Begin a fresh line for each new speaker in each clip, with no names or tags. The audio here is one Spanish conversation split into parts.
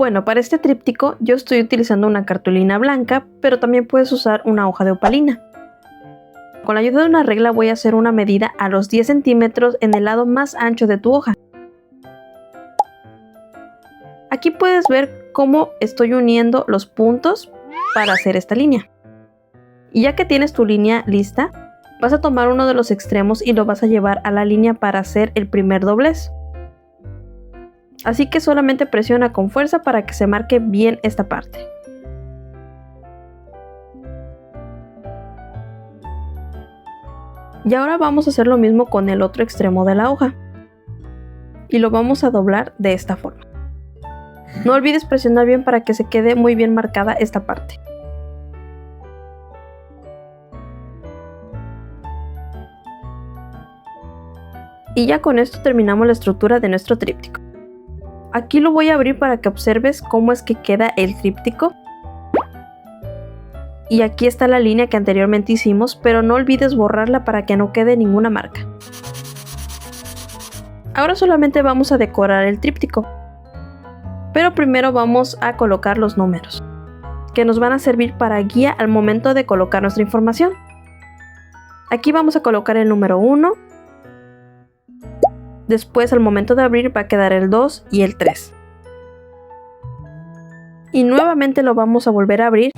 Bueno, para este tríptico yo estoy utilizando una cartulina blanca, pero también puedes usar una hoja de opalina. Con la ayuda de una regla voy a hacer una medida a los 10 centímetros en el lado más ancho de tu hoja. Aquí puedes ver cómo estoy uniendo los puntos para hacer esta línea. Y ya que tienes tu línea lista, vas a tomar uno de los extremos y lo vas a llevar a la línea para hacer el primer doblez. Así que solamente presiona con fuerza para que se marque bien esta parte. Y ahora vamos a hacer lo mismo con el otro extremo de la hoja. Y lo vamos a doblar de esta forma. No olvides presionar bien para que se quede muy bien marcada esta parte. Y ya con esto terminamos la estructura de nuestro tríptico. Aquí lo voy a abrir para que observes cómo es que queda el tríptico. Y aquí está la línea que anteriormente hicimos, pero no olvides borrarla para que no quede ninguna marca. Ahora solamente vamos a decorar el tríptico. Pero primero vamos a colocar los números, que nos van a servir para guía al momento de colocar nuestra información. Aquí vamos a colocar el número 1. Después al momento de abrir va a quedar el 2 y el 3. Y nuevamente lo vamos a volver a abrir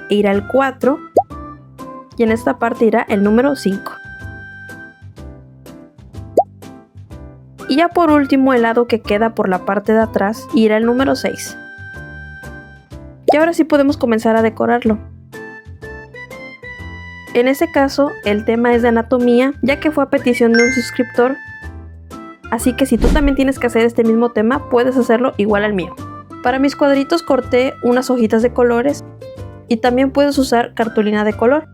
e irá el 4. Y en esta parte irá el número 5. Y ya por último el lado que queda por la parte de atrás irá el número 6. Y ahora sí podemos comenzar a decorarlo. En este caso el tema es de anatomía, ya que fue a petición de un suscriptor. Así que si tú también tienes que hacer este mismo tema, puedes hacerlo igual al mío. Para mis cuadritos corté unas hojitas de colores y también puedes usar cartulina de color.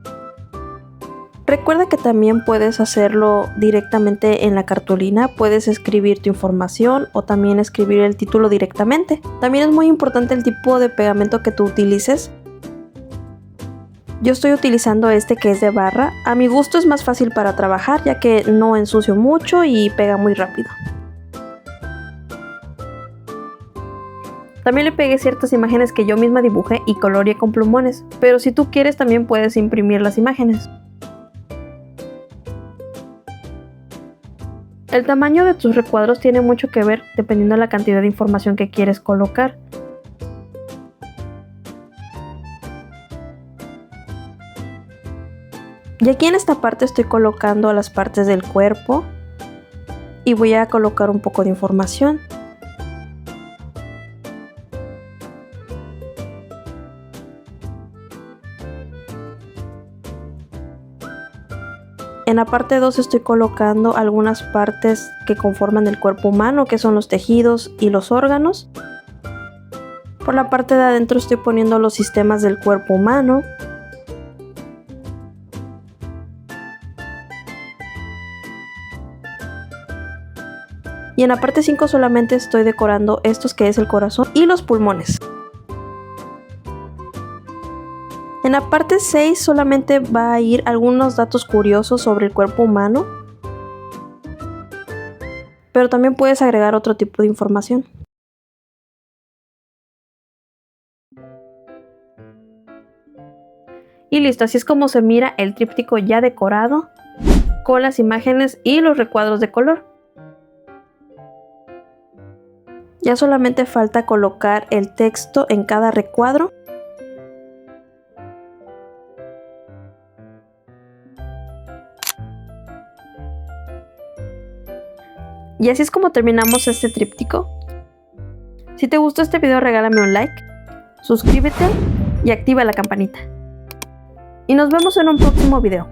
Recuerda que también puedes hacerlo directamente en la cartulina, puedes escribir tu información o también escribir el título directamente. También es muy importante el tipo de pegamento que tú utilices. Yo estoy utilizando este que es de barra. A mi gusto es más fácil para trabajar ya que no ensucio mucho y pega muy rápido. También le pegué ciertas imágenes que yo misma dibujé y coloreé con plumones, pero si tú quieres también puedes imprimir las imágenes. El tamaño de tus recuadros tiene mucho que ver dependiendo de la cantidad de información que quieres colocar. Y aquí en esta parte estoy colocando las partes del cuerpo y voy a colocar un poco de información. En la parte 2 estoy colocando algunas partes que conforman el cuerpo humano, que son los tejidos y los órganos. Por la parte de adentro estoy poniendo los sistemas del cuerpo humano. Y en la parte 5 solamente estoy decorando estos que es el corazón y los pulmones. En la parte 6 solamente va a ir algunos datos curiosos sobre el cuerpo humano, pero también puedes agregar otro tipo de información. Y listo, así es como se mira el tríptico ya decorado, con las imágenes y los recuadros de color. Ya solamente falta colocar el texto en cada recuadro. Y así es como terminamos este tríptico. Si te gustó este video, regálame un like, suscríbete y activa la campanita. Y nos vemos en un próximo video.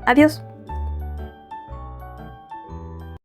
Adiós.